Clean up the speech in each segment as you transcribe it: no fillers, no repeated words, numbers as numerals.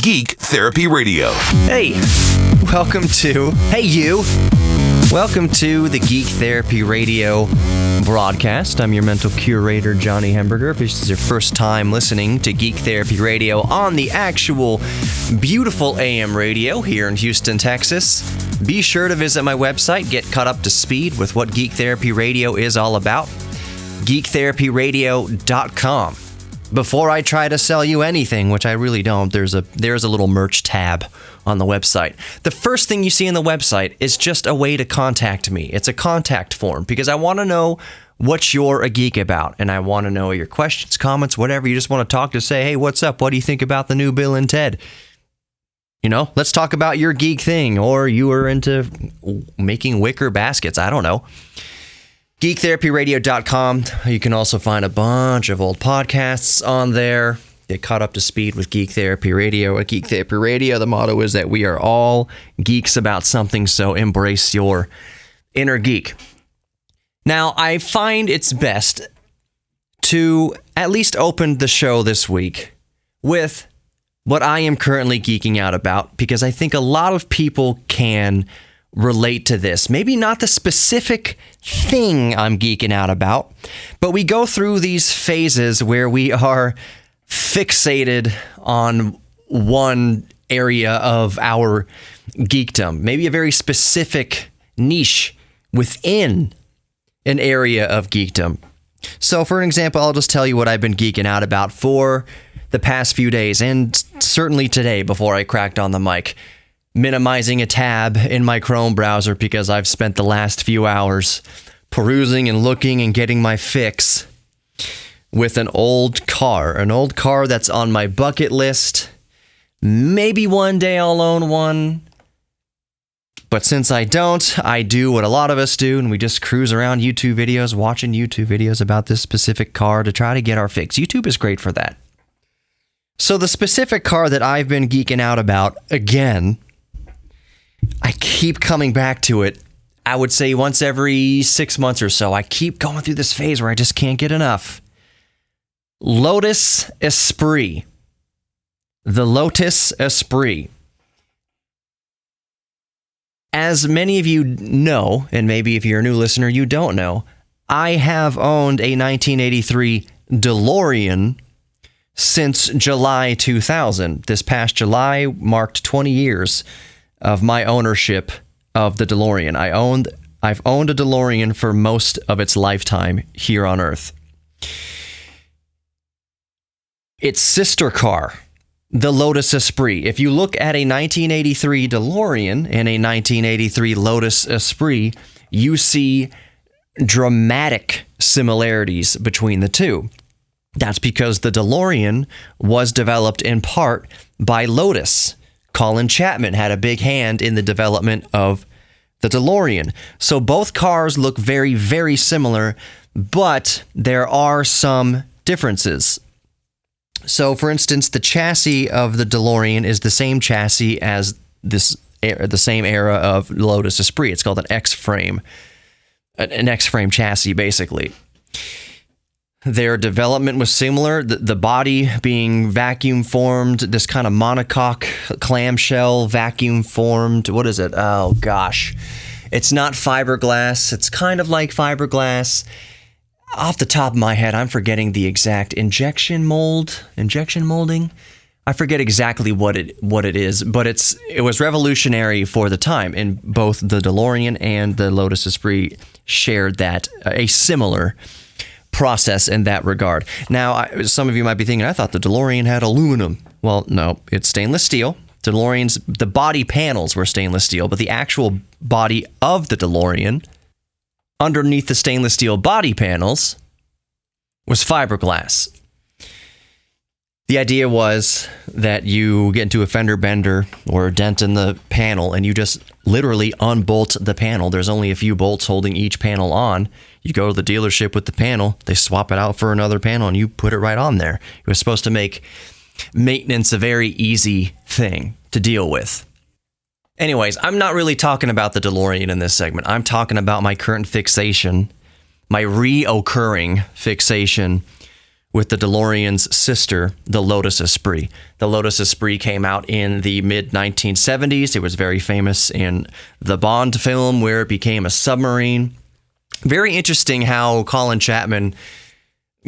Geek Therapy Radio. Hey, welcome to the Geek Therapy Radio broadcast. I'm your mental curator, Johnny Hemberger. If this is your first time listening to Geek Therapy Radio on the actual beautiful AM radio here in Houston, Texas, be sure to visit my website, get caught up to speed with what Geek Therapy Radio is all about, geektherapyradio.com. Before I try to sell you anything, which I really don't, there's a little merch tab on the website. The first thing you see on the website is just a way to contact me. It's a contact form because I want to know what you're a geek about, and I want to know your questions, comments, whatever. You just want to talk to say, hey, what's up? What do you think about the new Bill and Ted? You know, let's talk about your geek thing, or you are into making wicker baskets. I don't know. geektherapyradio.com. You can also find a bunch of old podcasts on there. Get caught up to speed with Geek Therapy Radio. At Geek Therapy Radio, the motto is that we are all geeks about something, so embrace your inner geek. Now, I find it's best to at least open the show this week with what I am currently geeking out about, because I think a lot of people can relate to this. Maybe not the specific thing I'm geeking out about, but we go through these phases where we are fixated on one area of our geekdom, maybe a very specific niche within an area of geekdom. So for an example, I'll just tell you what I've been geeking out about for the past few days, and certainly today before I cracked on the mic. Minimizing a tab in my Chrome browser because I've spent the last few hours perusing and looking and getting my fix with an old car that's on my bucket list. Maybe one day I'll own one, but since I don't, I do what a lot of us do, and we just cruise around YouTube videos, watching YouTube videos about this specific car to try to get our fix. YouTube is great for that. So the specific car that I've been geeking out about, again, I keep coming back to it. I would say once every 6 months or so. I keep going through this phase where I just can't get enough. Lotus Esprit. The Lotus Esprit. As many of you know, and maybe if you're a new listener, you don't know, I have owned a 1983 DeLorean since July 2000. This past July marked 20 years of my ownership of the DeLorean. I've owned a DeLorean for most of its lifetime here on Earth. Its sister car, the Lotus Esprit. If you look at a 1983 DeLorean and a 1983 Lotus Esprit, you see dramatic similarities between the two. That's because the DeLorean was developed in part by Lotus. Colin Chapman had a big hand in the development of the DeLorean. So both cars look very, very similar, but there are some differences. So, for instance, the chassis of the DeLorean is the same chassis as the same era of Lotus Esprit. It's called an X-frame. An X-frame chassis, basically. Their development was similar, the body being vacuum formed, this kind of monocoque clamshell vacuum formed. What is it? Oh, gosh. It's not fiberglass. It's kind of like fiberglass. Off the top of my head, I'm forgetting the exact injection molding. I forget exactly what it is, but it was revolutionary for the time, and both the DeLorean and the Lotus Esprit shared that, a similar process in that regard. Now, some of you might be thinking, I thought the DeLorean had aluminum. Well, no, it's stainless steel. The body panels were stainless steel, but the actual body of the DeLorean, underneath the stainless steel body panels, was fiberglass. The idea was that you get into a fender bender or a dent in the panel, and you just literally unbolt the panel. There's only a few bolts holding each panel on. You go to the dealership with the panel, they swap it out for another panel, and you put it right on there. It was supposed to make maintenance a very easy thing to deal with. Anyways, I'm not really talking about the DeLorean in this segment. I'm talking about my current fixation, my reoccurring fixation with the DeLorean's sister, the Lotus Esprit. The Lotus Esprit came out in the mid-1970s. It was very famous in the Bond film where it became a submarine. Very interesting how Colin Chapman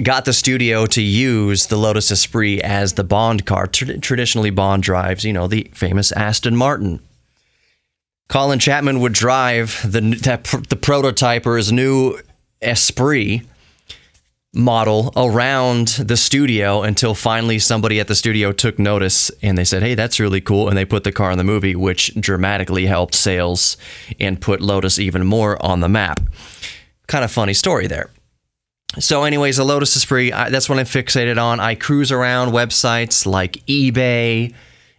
got the studio to use the Lotus Esprit as the Bond car. Traditionally, Bond drives, the famous Aston Martin. Colin Chapman would drive the prototype or his new Esprit model around the studio until finally somebody at the studio took notice and they said, hey, that's really cool. And they put the car in the movie, which dramatically helped sales and put Lotus even more on the map. Kind of funny story there. So anyways, the Lotus Esprit, that's what I'm fixated on. I cruise around websites like eBay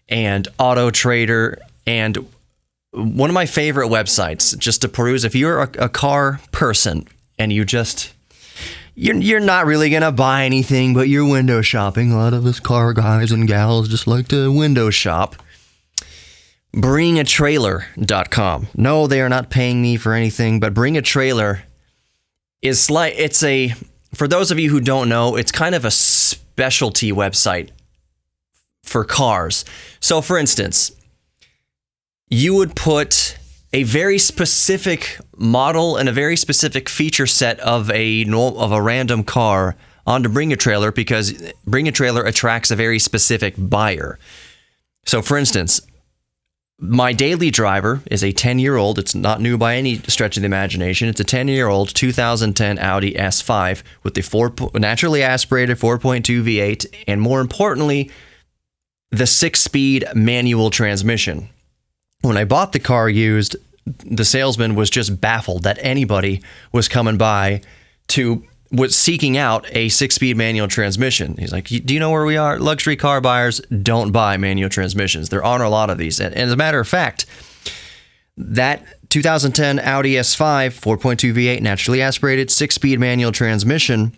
and Auto Trader, and one of my favorite websites just to peruse, if you're a car person and you're not really going to buy anything, but you're window shopping. A lot of us car guys and gals just like to window shop. Bringatrailer.com. No, they are not paying me for anything, but Bring a Trailer is for those of you who don't know, it's kind of a specialty website for cars. So for instance, you would put a very specific model and a very specific feature set of a random car onto Bring a Trailer because Bring a Trailer attracts a very specific buyer. So for instance, my daily driver is a 10-year-old. It's not new by any stretch of the imagination. It's a 10-year-old 2010 Audi S5 with the naturally aspirated 4.2 V8 and more importantly, the 6-speed manual transmission. When I bought the car used, the salesman was just baffled that anybody was coming by was seeking out a 6-speed manual transmission. He's like, do you know where we are? Luxury car buyers don't buy manual transmissions. There aren't a lot of these. And as a matter of fact, that 2010 Audi S5 4.2 V8 naturally aspirated 6-speed manual transmission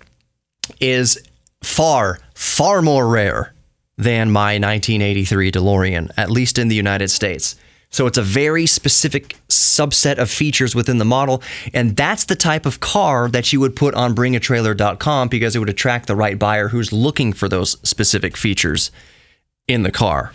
is far, far more rare than my 1983 DeLorean, at least in the United States. So it's a very specific subset of features within the model, and that's the type of car that you would put on bringatrailer.com because it would attract the right buyer who's looking for those specific features in the car.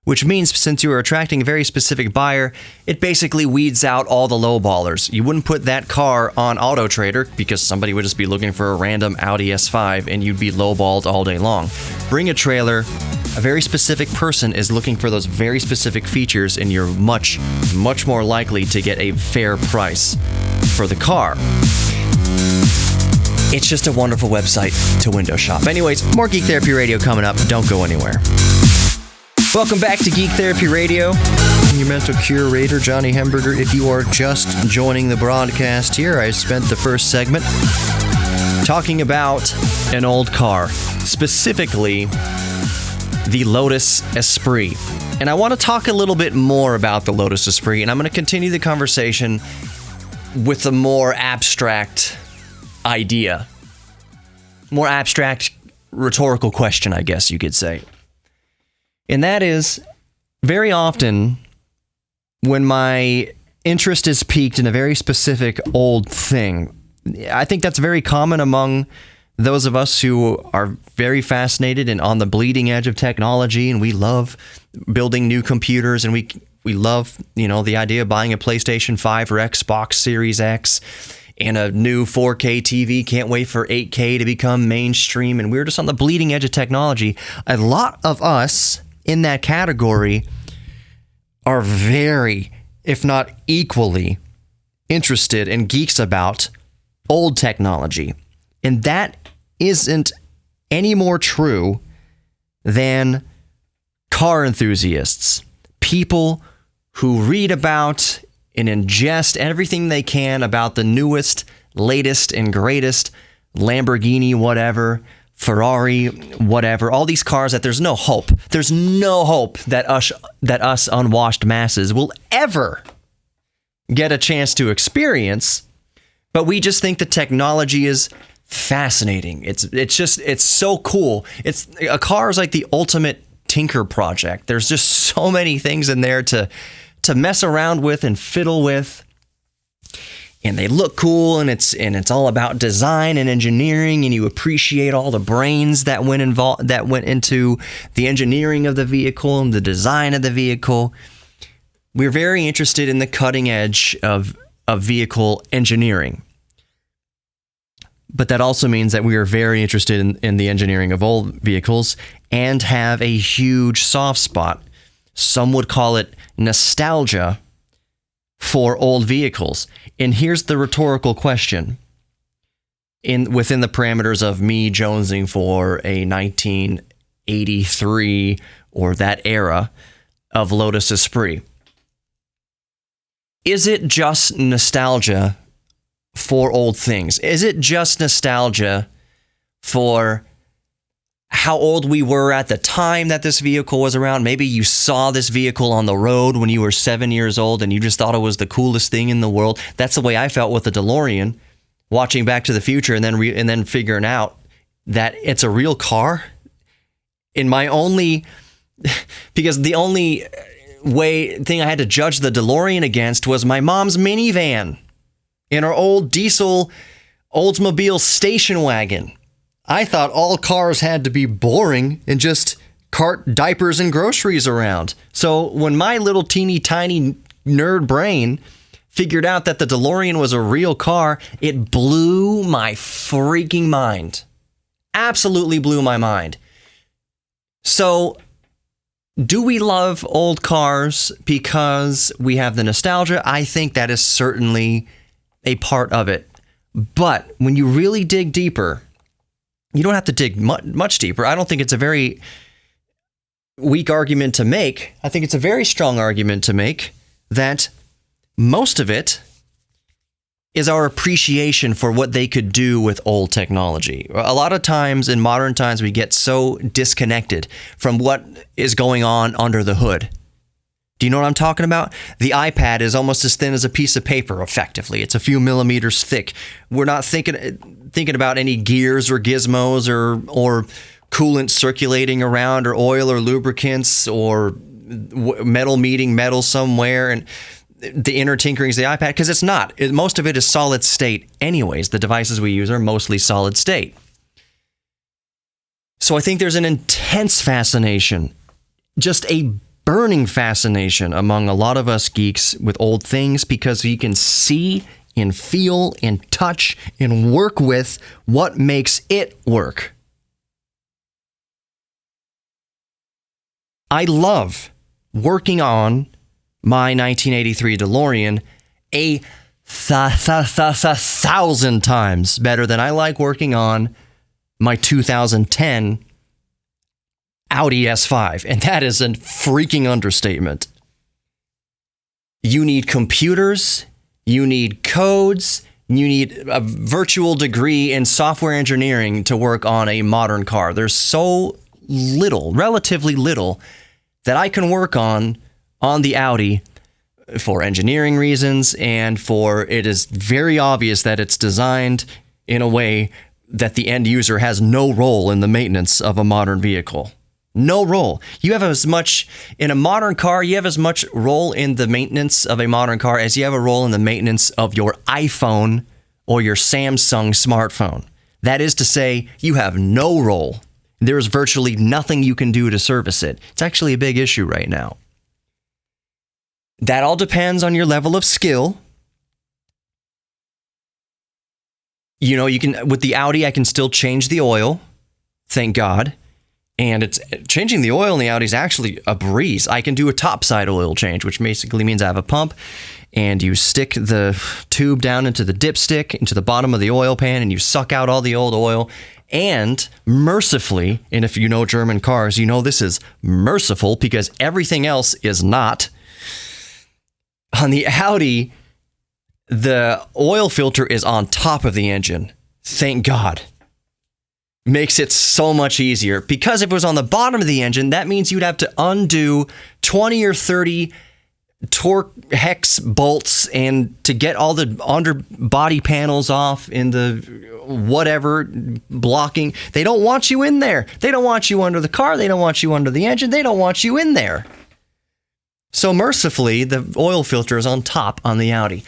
Which means since you are attracting a very specific buyer, it basically weeds out all the lowballers. You wouldn't put that car on Auto Trader because somebody would just be looking for a random Audi S5 and you'd be lowballed all day long. Bring a Trailer, a very specific person is looking for those very specific features and you're much, much more likely to get a fair price for the car. It's just a wonderful website to window shop. Anyways, more Geek Therapy Radio coming up. Don't go anywhere. Welcome back to Geek Therapy Radio. I'm your mental curator, Johnny Hemberger. If you are just joining the broadcast here, I spent the first segment talking about an old car, specifically the Lotus Esprit. And I want to talk a little bit more about the Lotus Esprit, and I'm going to continue the conversation with a more abstract idea. More abstract rhetorical question, I guess you could say. And that is, very often, when my interest is piqued in a very specific old thing, I think that's very common among those of us who are very fascinated and on the bleeding edge of technology, and we love building new computers, and we love, the idea of buying a PlayStation 5 or Xbox Series X and a new 4K TV. Can't wait for 8K to become mainstream, and we're just on the bleeding edge of technology. A lot of us in that category are very, if not equally, interested and geeks about old technology. And that isn't any more true than car enthusiasts, people who read about and ingest everything they can about the newest, latest, and greatest Lamborghini, whatever, Ferrari, whatever, all these cars that there's no hope. There's no hope that us unwashed masses will ever get a chance to experience, but we just think the technology is fascinating. It's so cool. A car is like the ultimate tinker project. There's just so many things in there to mess around with and fiddle with. and they look cool, and it's all about design and engineering, and you appreciate all the brains that went into the engineering of the vehicle and the design of the vehicle. We're very interested in the cutting edge of vehicle engineering. But that also means that we are very interested in the engineering of old vehicles and have a huge soft spot. Some would call it nostalgia for old vehicles. And here's the rhetorical question. Within the parameters of me jonesing for a 1983 or that era of Lotus Esprit, is it just nostalgia for old things? Is it just nostalgia for how old we were at the time that this vehicle was around? Maybe you saw this vehicle on the road when you were 7 years old and you just thought it was the coolest thing in the world. That's the way I felt with the DeLorean, watching Back to the Future and then figuring out that it's a real car. Because the only thing I had to judge the DeLorean against was my mom's minivan in our old diesel Oldsmobile station wagon. I thought all cars had to be boring and just cart diapers and groceries around. So when my little teeny tiny nerd brain figured out that the DeLorean was a real car, it blew my freaking mind. Absolutely blew my mind. So do we love old cars because we have the nostalgia? I think that is certainly a part of it. But when you really dig deeper, you don't have to dig much deeper. I don't think it's a very weak argument to make. I think it's a very strong argument to make that most of it is our appreciation for what they could do with old technology. A lot of times in modern times, we get so disconnected from what is going on under the hood. Do you know what I'm talking about? The iPad is almost as thin as a piece of paper, effectively. It's a few millimeters thick. We're not thinking about any gears or gizmos or coolant circulating around or oil or lubricants or metal meeting metal somewhere and the inner tinkerings of the iPad, because it's not. Most of it is solid state anyways. The devices we use are mostly solid state. So I think there's an intense fascination, just a burning fascination among a lot of us geeks with old things because you can see and feel and touch and work with what makes it work. I love working on my 1983 DeLorean a thousand times better than I like working on my 2010 Audi S5, and that is a freaking understatement. You need computers, you need codes, you need a virtual degree in software engineering to work on a modern car. There's so little, relatively little, that I can work on the Audi for engineering reasons, and for it is very obvious that it's designed in a way that the end user has no role in the maintenance of a modern vehicle. No role. You have as much in a modern car, you have as much role in the maintenance of a modern car as you have a role in the maintenance of your iPhone or your Samsung smartphone. That is to say, you have no role. There is virtually nothing you can do to service it. It's actually a big issue right now. That all depends on your level of skill. You know, you can, with the Audi, I can still change the oil. Thank God. And it's changing the oil in the Audi is actually a breeze. I can do a topside oil change, which basically means I have a pump and you stick the tube down into the dipstick, into the bottom of the oil pan, and you suck out all the old oil. And mercifully, and if you know German cars, you know this is merciful because everything else is not. On the Audi, the oil filter is on top of the engine. Thank God. Makes it so much easier, because if it was on the bottom of the engine, that means you'd have to undo 20 or 30 torque hex bolts and to get all the underbody panels off in the whatever blocking. They don't want you in there. They don't want you under the car. They don't want you under the engine. They don't want you in there. So mercifully, the oil filter is on top on the Audi.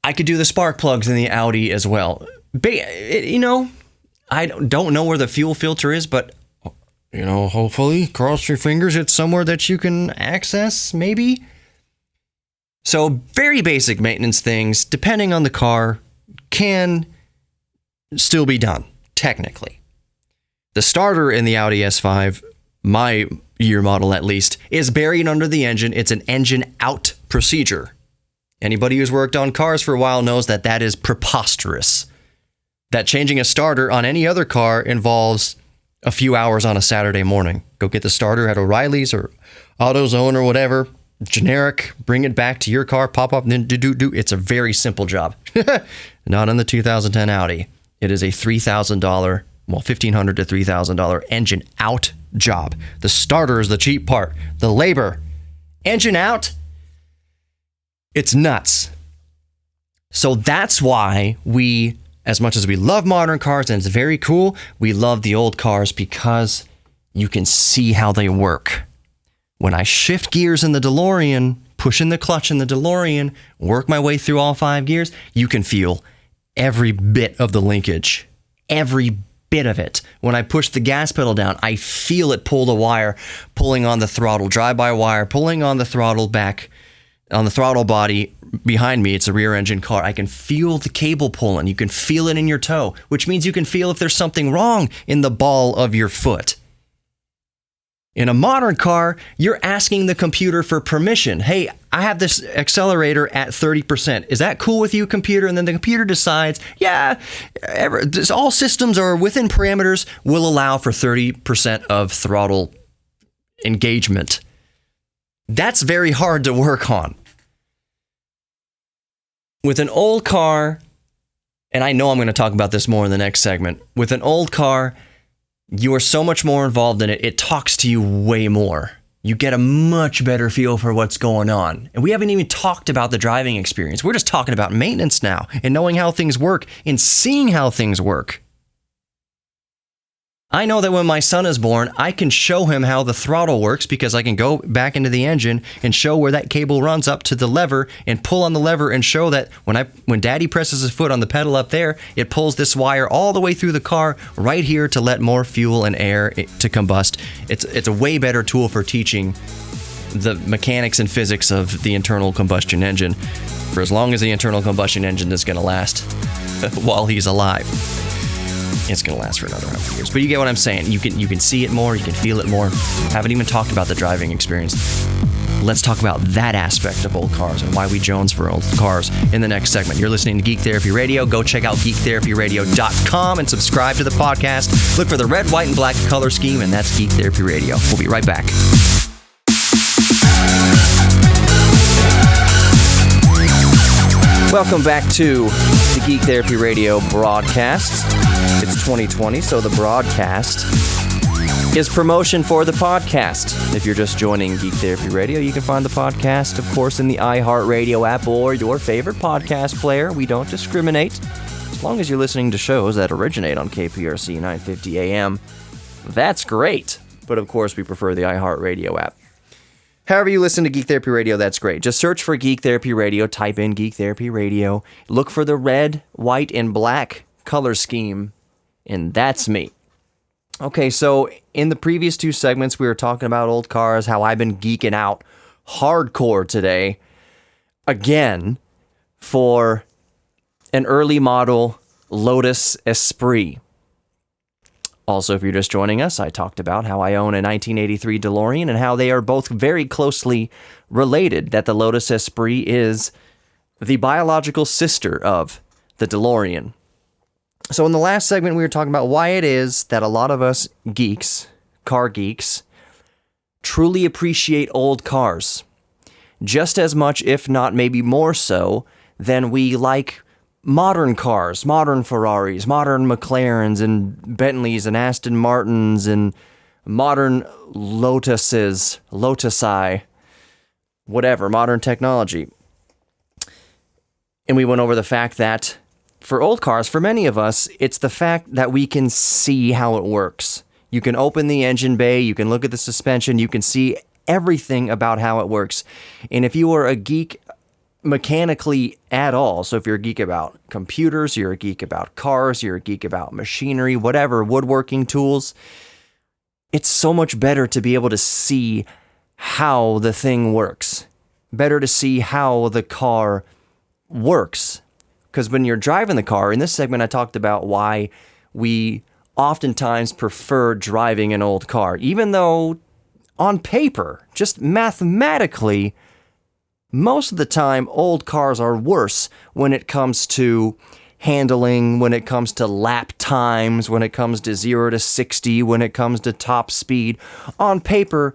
I could do the spark plugs in the Audi as well. I don't know where the fuel filter is, but, hopefully, cross your fingers, it's somewhere that you can access, maybe. So very basic maintenance things, depending on the car, can still be done, technically. The starter in the Audi S5, my year model at least, is buried under the engine. It's an engine out procedure. Anybody who's worked on cars for a while knows that that is preposterous. That changing a starter on any other car involves a few hours on a Saturday morning. Go get the starter at O'Reilly's or AutoZone or whatever. Generic, bring it back to your car, pop up, and then do. It's a very simple job. Not on the 2010 Audi. It is a $3,000, $1,500 to $3,000 engine out job. The starter is the cheap part. The labor. Engine out, it's nuts. So that's why we, as much as we love modern cars and it's very cool, we love the old cars because you can see how they work. When I shift gears in the DeLorean, push in the clutch in the DeLorean, work my way through all 5 gears, you can feel every bit of the linkage. Every bit of it. When I push the gas pedal down, I feel it pull the wire, pulling on the throttle, drive-by-wire, pulling on the throttle back, on the throttle body behind me. It's a rear engine car. I can feel the cable pulling. You can feel it in your toe, which means you can feel if there's something wrong in the ball of your foot. In a modern car, you're asking the computer for permission. Hey, I have this accelerator at 30%. Is that cool with you, computer? And then the computer decides, all systems are within parameters, will allow for 30% of throttle engagement. That's very hard to work on. With an old car, and I know I'm going to talk about this more in the next segment, with an old car, you are so much more involved in it. It talks to you way more. You get a much better feel for what's going on. And we haven't even talked about the driving experience. We're just talking about maintenance now and knowing how things work and seeing how things work. I know that when my son is born, I can show him how the throttle works because I can go back into the engine and show where that cable runs up to the lever and pull on the lever and show that when daddy presses his foot on the pedal up there, it pulls this wire all the way through the car right here to let more fuel and air to combust. It's a way better tool for teaching the mechanics and physics of the internal combustion engine for as long as the internal combustion engine is going to last while he's alive. It's going to last for another 100 years. But you get what I'm saying. You can see it more. You can feel it more. Haven't even talked about the driving experience. Let's talk about that aspect of old cars and why we Jones for old cars in the next segment. You're listening to Geek Therapy Radio. Go check out geektherapyradio.com and subscribe to the podcast. Look for the red, white, and black color scheme, and that's Geek Therapy Radio. We'll be right back. Welcome back to the Geek Therapy Radio broadcast. It's 2020, so the broadcast is promotion for the podcast. If you're just joining Geek Therapy Radio, you can find the podcast, of course, in the iHeartRadio app or your favorite podcast player. We don't discriminate. As long as you're listening to shows that originate on KPRC 950 AM, that's great. But of course, we prefer the iHeartRadio app. However you listen to Geek Therapy Radio, that's great. Just search for Geek Therapy Radio, type in Geek Therapy Radio, look for the red, white, and black color scheme, and that's me. Okay, so in the previous two segments, we were talking about old cars, how I've been geeking out hardcore today, again, for an early model Lotus Esprit. Also, if you're just joining us, I talked about how I own a 1983 DeLorean and how they are both very closely related, that the Lotus Esprit is the biological sister of the DeLorean. So in the last segment, we were talking about why it is that a lot of us geeks, car geeks, truly appreciate old cars. Just as much, if not maybe more so, than we like modern cars, modern Ferraris, modern McLarens and Bentleys and Aston Martins and modern Lotusi, whatever, modern technology. And we went over the fact that for old cars, for many of us, it's the fact that we can see how it works. You can open the engine bay, you can look at the suspension, you can see everything about how it works. And if you are a geek mechanically at all. So if you're a geek about computers, you're a geek about cars, you're a geek about machinery, whatever, woodworking tools, it's so much better to be able to see how the thing works. Better to see how the car works. Because when you're driving the car, in this segment I talked about why we oftentimes prefer driving an old car, even though on paper, just mathematically, most of the time, old cars are worse when it comes to handling, when it comes to lap times, when it comes to 0 to 60, when it comes to top speed. On paper,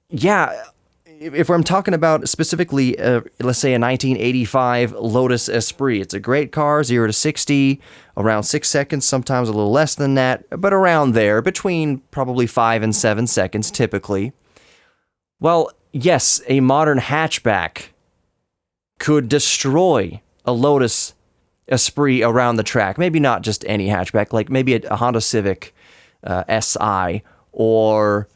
yeah, if I'm talking about specifically, let's say a 1985 Lotus Esprit, it's a great car, 0 to 60, around 6 seconds, sometimes a little less than that, but around there, between probably 5 and 7 seconds typically. Well, yes, a modern hatchback could destroy a Lotus Esprit around the track. Maybe not just any hatchback, like maybe a Honda Civic SI or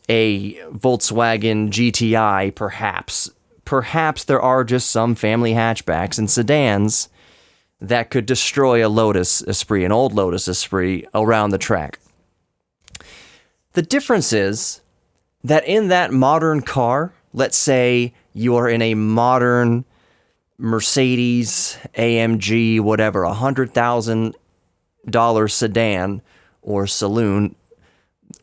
a Volkswagen GTI, perhaps. Perhaps there are just some family hatchbacks and sedans that could destroy a Lotus Esprit, an old Lotus Esprit, around the track. The difference is that in that modern car, let's say you are in a modern Mercedes, AMG, whatever, $100,000 sedan or saloon,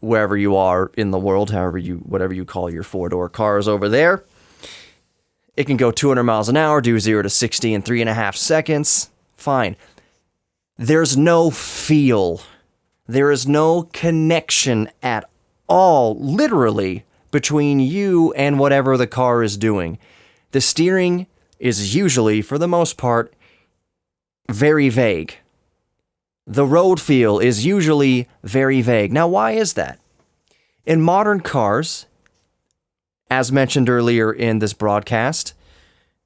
wherever you are in the world, whatever you call your four-door cars over there. It can go 200 miles an hour, do 0 to 60 in 3.5 seconds. Fine. There's no feel. There is no connection at all, literally, between you and whatever the car is doing. The steering is usually, for the most part, very vague. The road feel is usually very vague. Now, why is that? In modern cars, as mentioned earlier in this broadcast,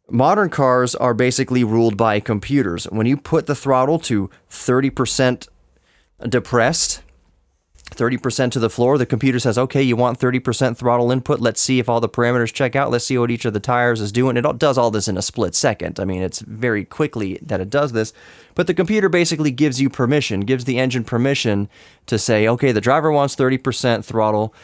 modern cars are basically ruled by computers. When you put the throttle to 30% depressed, 30% to the floor, the computer says, okay, you want 30% throttle input. Let's see if all the parameters check out. Let's see what each of the tires is doing. It does all this in a split second. I mean, it's very quickly that it does this. But the computer basically gives you permission, gives the engine permission to say, okay, the driver wants 30% throttle.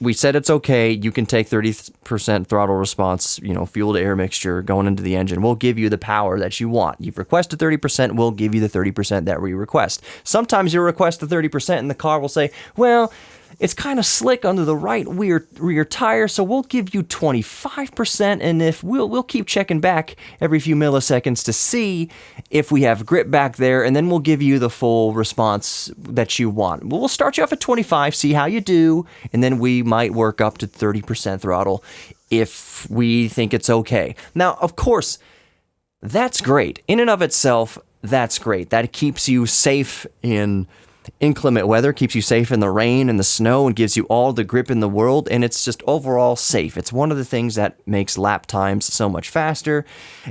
We said it's okay. You can take 30% throttle response, fuel to air mixture going into the engine. We'll give you the power that you want. You've requested 30%. We'll give you the 30% that we request. Sometimes you'll request the 30% and the car will say, well, it's kind of slick under the right rear tire, so we'll give you 25%, and if we'll keep checking back every few milliseconds to see if we have grip back there, and then we'll give you the full response that you want. We'll start you off at 25, see how you do, and then we might work up to 30% throttle if we think it's okay. Now, of course, that's great. In and of itself, that's great. That keeps you safe in inclement weather, keeps you safe in the rain and the snow, and gives you all the grip in the world, and it's just overall safe. It's one of the things that makes lap times so much faster,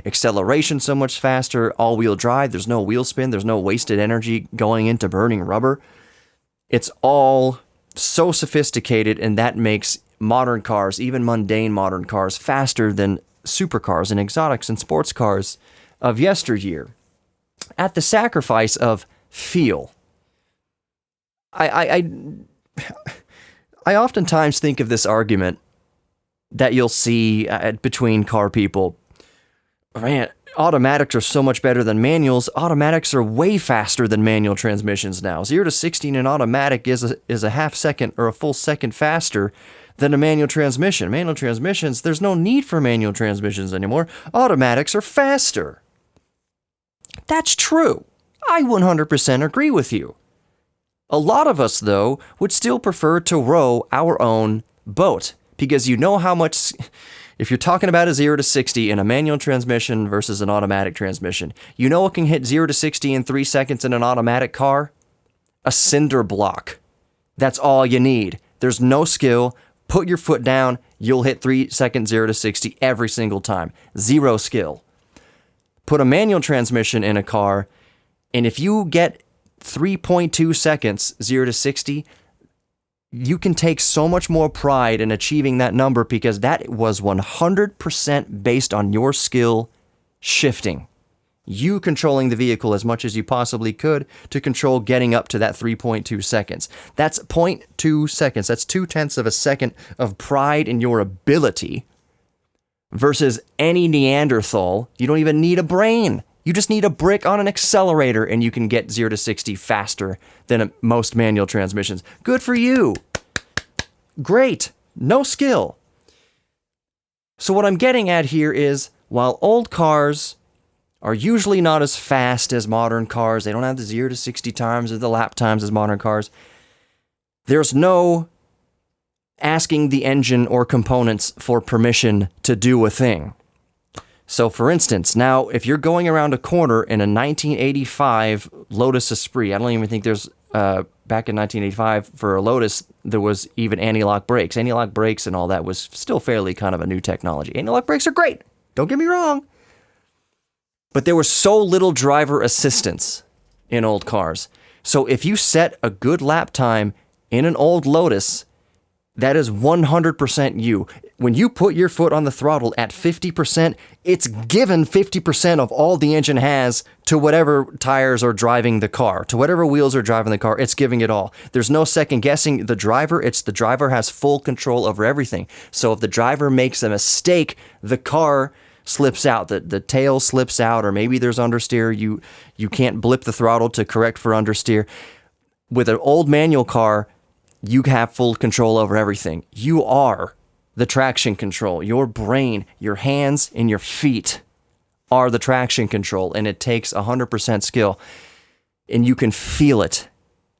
acceleration so much faster, all-wheel drive, there's no wheel spin, there's no wasted energy going into burning rubber. It's all so sophisticated, and that makes modern cars, even mundane modern cars, faster than supercars and exotics and sports cars of yesteryear, at the sacrifice of feel. I oftentimes think of this argument that you'll see between car people. Man, automatics are so much better than manuals. Automatics are way faster than manual transmissions now. 0 to 60 in an automatic is a half second or a full second faster than a manual transmission. Manual transmissions, there's no need for manual transmissions anymore. Automatics are faster. That's true. I 100% agree with you. A lot of us, though, would still prefer to row our own boat, because you know how much, if you're talking about a 0 to 60 in a manual transmission versus an automatic transmission, you know what can hit 0 to 60 in 3 seconds in an automatic car? A cinder block. That's all you need. There's no skill. Put your foot down, you'll hit 3 seconds 0 to 60 every single time. Zero skill. Put a manual transmission in a car, and if you get 3.2 seconds, 0 to 60, you can take so much more pride in achieving that number because that was 100% based on your skill shifting. You controlling the vehicle as much as you possibly could to control getting up to that 3.2 seconds. That's 0.2 seconds. That's 0.2 of a second of pride in your ability versus any Neanderthal. You don't even need a brain. You just need a brick on an accelerator and you can get 0 to 60 faster than most manual transmissions. Good for you. Great. No skill. So what I'm getting at here is, while old cars are usually not as fast as modern cars, they don't have the 0 to 60 times or the lap times as modern cars, there's no asking the engine or components for permission to do a thing. So for instance, now if you're going around a corner in a 1985 Lotus Esprit, I don't even think there's, back in 1985 for a Lotus, there was even anti-lock brakes. Anti-lock brakes and all that was still fairly kind of a new technology. Anti-lock brakes are great, don't get me wrong. But there was so little driver assistance in old cars. So if you set a good lap time in an old Lotus, that is 100% you. When you put your foot on the throttle at 50%, it's given 50% of all the engine has to whatever tires are driving the car, to whatever wheels are driving the car, it's giving it all. There's no second guessing the driver. It's the driver has full control over everything. So if the driver makes a mistake, the car slips out, the tail slips out, or maybe there's understeer, you can't blip the throttle to correct for understeer. With an old manual car, you have full control over everything. You are the traction control. Your brain, your hands, and your feet are the traction control, and it takes 100% skill, and you can feel it.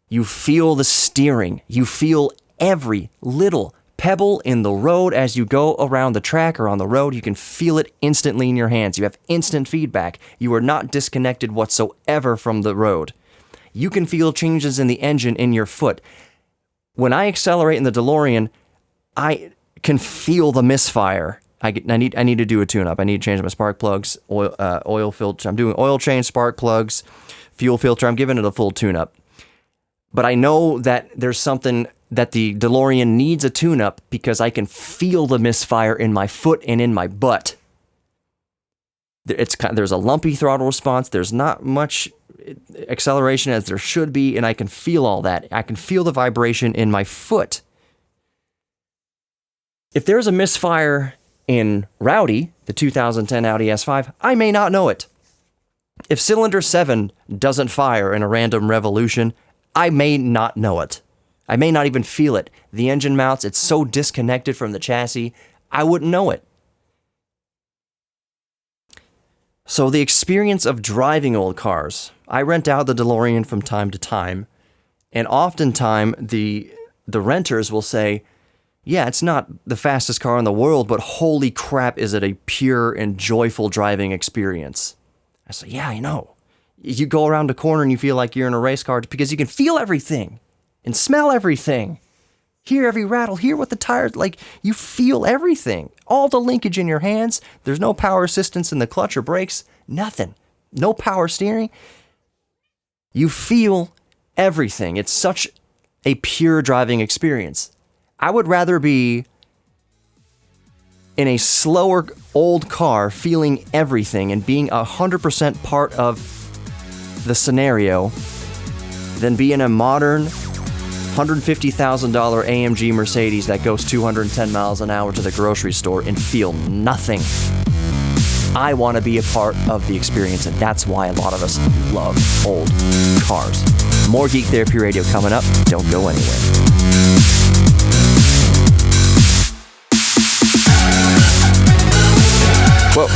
You feel the steering. You feel every little pebble in the road as you go around the track or on the road. You can feel it instantly in your hands. You have instant feedback. You are not disconnected whatsoever from the road. You can feel changes in the engine in your foot. When I accelerate in the DeLorean, I can feel the misfire. I need to do a tune-up. I need to change my spark plugs, oil filter. I'm doing oil change, spark plugs, fuel filter. I'm giving it a full tune-up. But I know that there's something that the DeLorean needs a tune-up because I can feel the misfire in my foot and in my butt. There's a lumpy throttle response. There's not much acceleration as there should be, and I can feel all that. I can feel the vibration in my foot. If there's a misfire in Rowdy, the 2010 Audi S5, I may not know it. If cylinder 7 doesn't fire in a random revolution, I may not know it. I may not even feel it. The engine mounts, it's so disconnected from the chassis, I wouldn't know it. So the experience of driving old cars, I rent out the DeLorean from time to time, and oftentimes the renters will say, yeah, it's not the fastest car in the world, but holy crap, is it a pure and joyful driving experience. I say, yeah, I know. You go around a corner and you feel like you're in a race car because you can feel everything and smell everything. Hear every rattle, hear what the tires, like, you feel everything. All the linkage in your hands. There's no power assistance in the clutch or brakes. Nothing. No power steering. You feel everything. It's such a pure driving experience. I would rather be in a slower old car feeling everything and being 100% part of the scenario than be in a modern $150,000 AMG Mercedes that goes 210 miles an hour to the grocery store and feel nothing. I want to be a part of the experience, and that's why a lot of us love old cars. More Geek Therapy Radio coming up. Don't go anywhere. Well,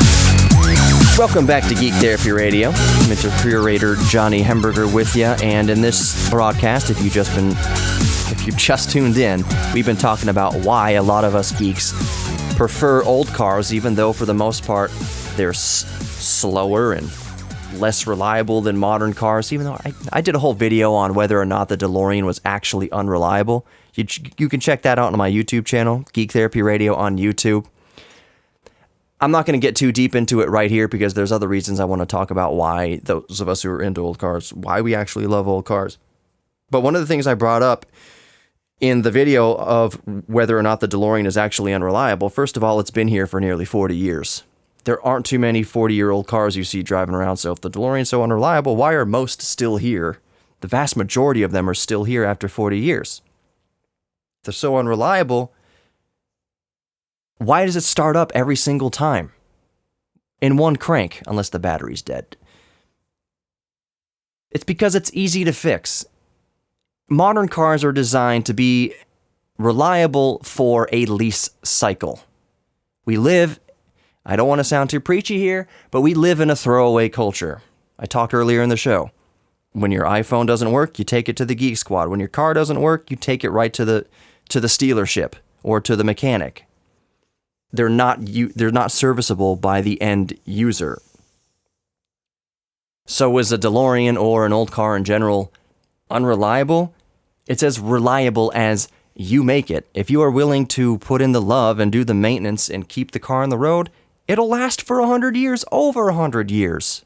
welcome back to Geek Therapy Radio. Mr. Curator Johnny Hemberger with you, and in this broadcast, if you've just tuned in, we've been talking about why a lot of us geeks prefer old cars, even though for the most part they're slower and less reliable than modern cars. Even though I did a whole video on whether or not the DeLorean was actually unreliable. You can check that out on my YouTube channel, Geek Therapy Radio on YouTube. I'm not going to get too deep into it right here because there's other reasons I want to talk about why those of us who are into old cars, why we actually love old cars. But one of the things I brought up in the video of whether or not the DeLorean is actually unreliable, first of all, it's been here for nearly 40 years. There aren't too many 40-year-old cars you see driving around, so if the DeLorean's so unreliable, why are most still here? The vast majority of them are still here after 40 years. If they're so unreliable, why does it start up every single time? In one crank, unless the battery's dead. It's because it's easy to fix. Modern cars are designed to be reliable for a lease cycle. I don't want to sound too preachy here, but we live in a throwaway culture. I talked earlier in the show. When your iPhone doesn't work, you take it to the Geek Squad. When your car doesn't work, you take it right to the dealership or to the mechanic. They're not serviceable by the end user. So is a DeLorean or an old car in general unreliable? It's as reliable as you make it. If you are willing to put in the love and do the maintenance and keep the car on the road, it'll last for 100 years, over 100 years.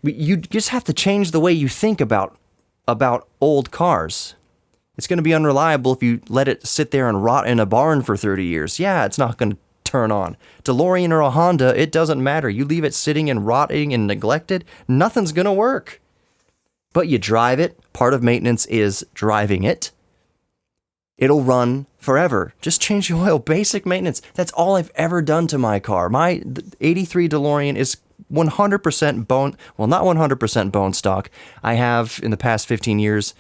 You just have to change the way you think about old cars. It's going to be unreliable if you let it sit there and rot in a barn for 30 years. Yeah, it's not going to turn on. DeLorean or a Honda, it doesn't matter. You leave it sitting and rotting and neglected, nothing's going to work. But you drive it. Part of maintenance is driving it. It'll run forever. Just change the oil. Basic maintenance. That's all I've ever done to my car. My 83 DeLorean is 100% bone, well, not 100% bone stock. I have, in the past 15 years,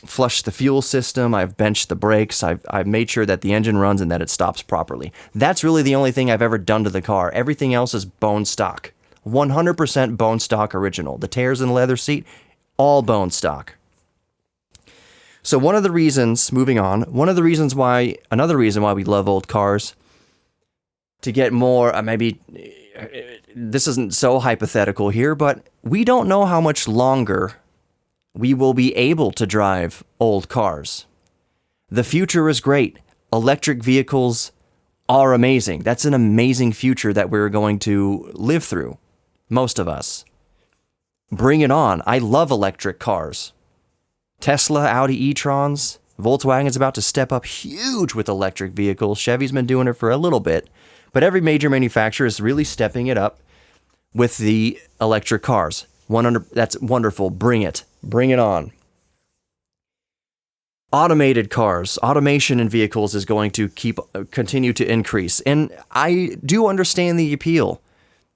flushed the fuel system. I've benched the brakes. I've made sure that the engine runs and that it stops properly. That's really the only thing I've ever done to the car. Everything else is bone stock. 100% bone stock original. The tears in the leather seat, all bone stock. So another reason why we love old cars, to get more, maybe this isn't so hypothetical here, but we don't know how much longer we will be able to drive old cars. The future is great. Electric vehicles are amazing. That's an amazing future that we're going to live through, most of us. Bring it on. I love electric cars. Tesla, Audi e-trons, Volkswagen's about to step up huge with electric vehicles. Chevy's been doing it for a little bit, but every major manufacturer is really stepping it up with the electric cars. That's wonderful. Bring it. Bring it on. Automated cars, automation in vehicles is going to continue to increase. And I do understand the appeal.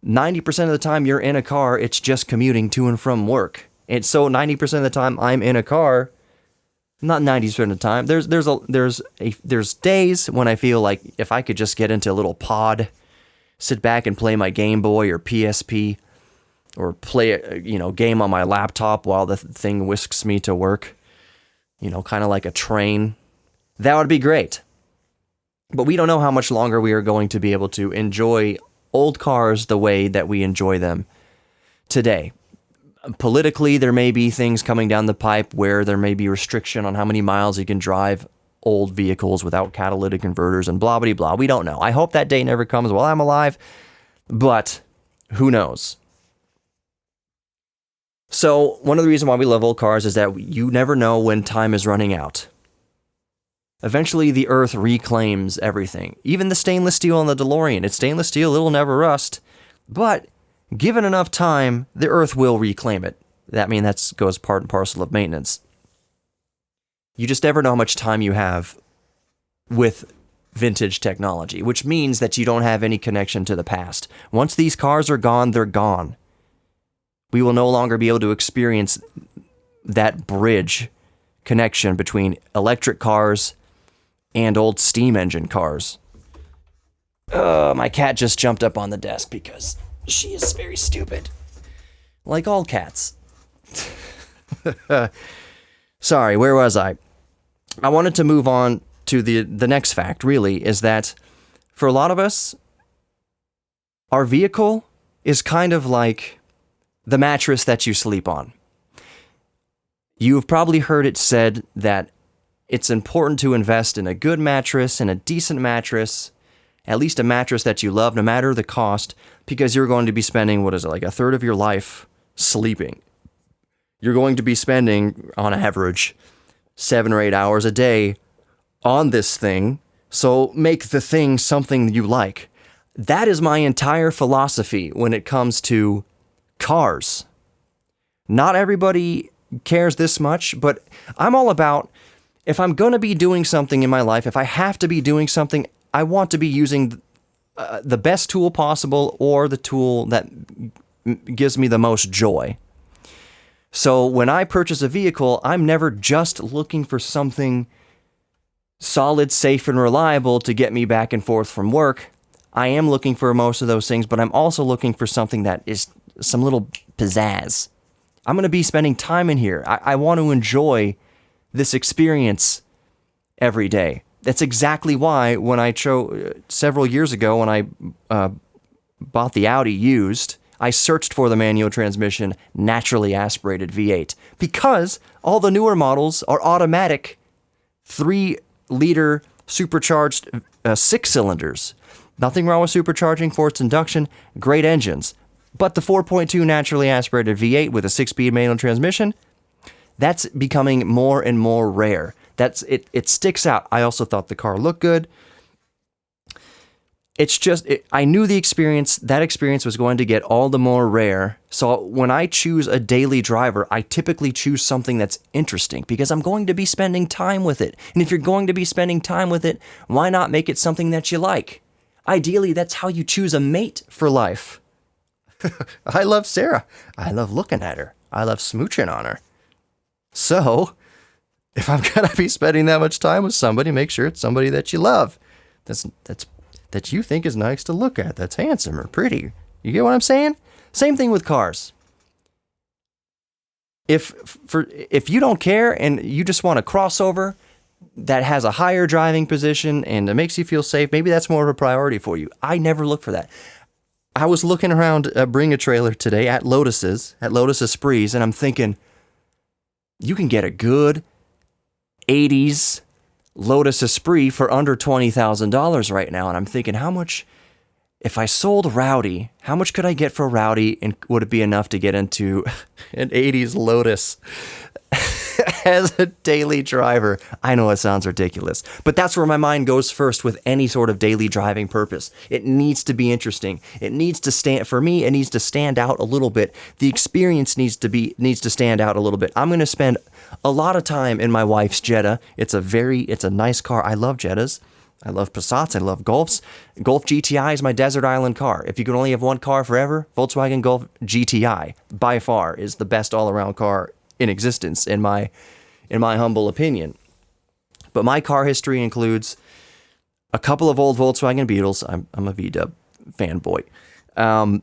90% of the time you're in a car, it's just commuting to and from work. And so 90% of the time I'm in a car, not 90% of the time. There's days when I feel like if I could just get into a little pod, sit back and play my Game Boy or PSP, or play a game on my laptop while the thing whisks me to work, kind of like a train, that would be great. But we don't know how much longer we are going to be able to enjoy old cars the way that we enjoy them today. Politically, there may be things coming down the pipe where there may be restriction on how many miles you can drive old vehicles without catalytic converters and blah, blah, blah. We don't know. I hope that day never comes while I'm alive, but who knows? So one of the reasons why we love old cars is that you never know when time is running out. Eventually, the earth reclaims everything. Even the stainless steel on the DeLorean. It's stainless steel, it'll never rust. But given enough time, the earth will reclaim it. That goes part and parcel of maintenance. You just never know how much time you have with vintage technology, which means that you don't have any connection to the past. Once these cars are gone, they're gone. We will no longer be able to experience that bridge connection between electric cars and old steam engine cars. My cat just jumped up on the desk because she is very stupid. Like all cats. Sorry, where was I? I wanted to move on to the next fact, really, is that for a lot of us, our vehicle is kind of like the mattress that you sleep on. You've probably heard it said that it's important to invest in a good mattress and a decent mattress, at least a mattress that you love, no matter the cost, because you're going to be spending, like a third of your life sleeping. you're going to be spending, on average, 7 or 8 hours a day on this thing, so make the thing something you like. That is my entire philosophy when it comes to cars. Not everybody cares this much, but I'm all about, if I'm going to be doing something in my life, if I have to be doing something, I want to be using the best tool possible, or the tool that gives me the most joy. So when I purchase a vehicle, I'm never just looking for something solid, safe, and reliable to get me back and forth from work. I am looking for most of those things, but I'm also looking for something that is some little pizzazz. I'm going to be spending time in here. I want to enjoy this experience every day. That's exactly why when I chose several years ago when I bought the Audi used, I searched for the manual transmission naturally aspirated V8, because all the newer models are automatic 3-liter supercharged 6 cylinders. Nothing wrong with supercharging, forced induction, great engines. But the 4.2 naturally aspirated V8 with a 6-speed manual transmission, that's becoming more and more rare. It sticks out. I also thought the car looked good. It's just, I knew that experience was going to get all the more rare. So when I choose a daily driver, I typically choose something that's interesting, because I'm going to be spending time with it. And if you're going to be spending time with it, why not make it something that you like? Ideally, that's how you choose a mate for life. I love Sarah. I love looking at her. I love smooching on her. So, if I'm going to be spending that much time with somebody, make sure it's somebody that you love. That you think is nice to look at, that's handsome or pretty. You get what I'm saying? Same thing with cars. If you don't care and you just want a crossover that has a higher driving position and it makes you feel safe, maybe that's more of a priority for you. I never look for that. I was looking around Bring a Trailer today at Lotus Esprit, and I'm thinking, you can get a good 80s Lotus Esprit for under $20,000 right now. And I'm thinking, how much, if I sold Rowdy, how much could I get for Rowdy, and would it be enough to get into an 80s Lotus as a daily driver? I know it sounds ridiculous, but that's where my mind goes first with any sort of daily driving purpose. It needs to be interesting. It needs to stand, for me, it needs to stand out a little bit. The experience needs to stand out a little bit. I'm going to spend a lot of time in my wife's Jetta. It's a nice car. I love Jettas. I love Passats. I love Golfs. Golf GTI is my desert island car. If you could only have one car forever, Volkswagen Golf GTI by far is the best all-around car in existence, in my humble opinion. But my car history includes a couple of old Volkswagen Beetles. I'm a VW fanboy. I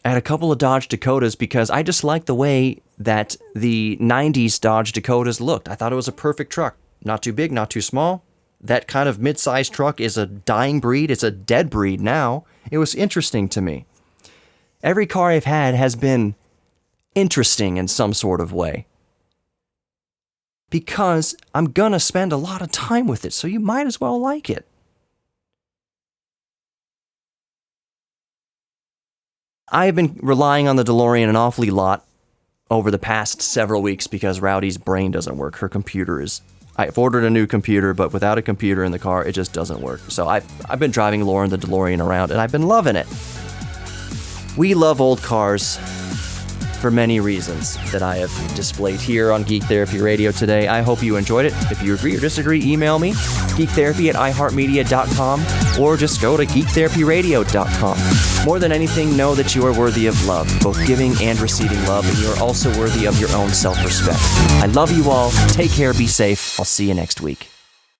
had a couple of Dodge Dakotas because I just liked the way that the 90s Dodge Dakotas looked. I thought it was a perfect truck. Not too big, not too small. That kind of mid-sized truck is a dying breed. It's a dead breed now. It was interesting to me. Every car I've had has been interesting in some sort of way, because I'm going to spend a lot of time with it, so you might as well like it. I have been relying on the DeLorean an awfully lot over the past several weeks because Rowdy's brain doesn't work. Her computer is... I've ordered a new computer, but without a computer in the car, it just doesn't work. So I've been driving Lauren the DeLorean around, and I've been loving it. We love old cars for many reasons that I have displayed here on Geek Therapy Radio today. I hope you enjoyed it. If you agree or disagree, email me, geektherapy@iheartmedia.com, or just go to geektherapyradio.com. More than anything, know that you are worthy of love, both giving and receiving love, and you are also worthy of your own self-respect. I love you all. Take care. Be safe. I'll see you next week.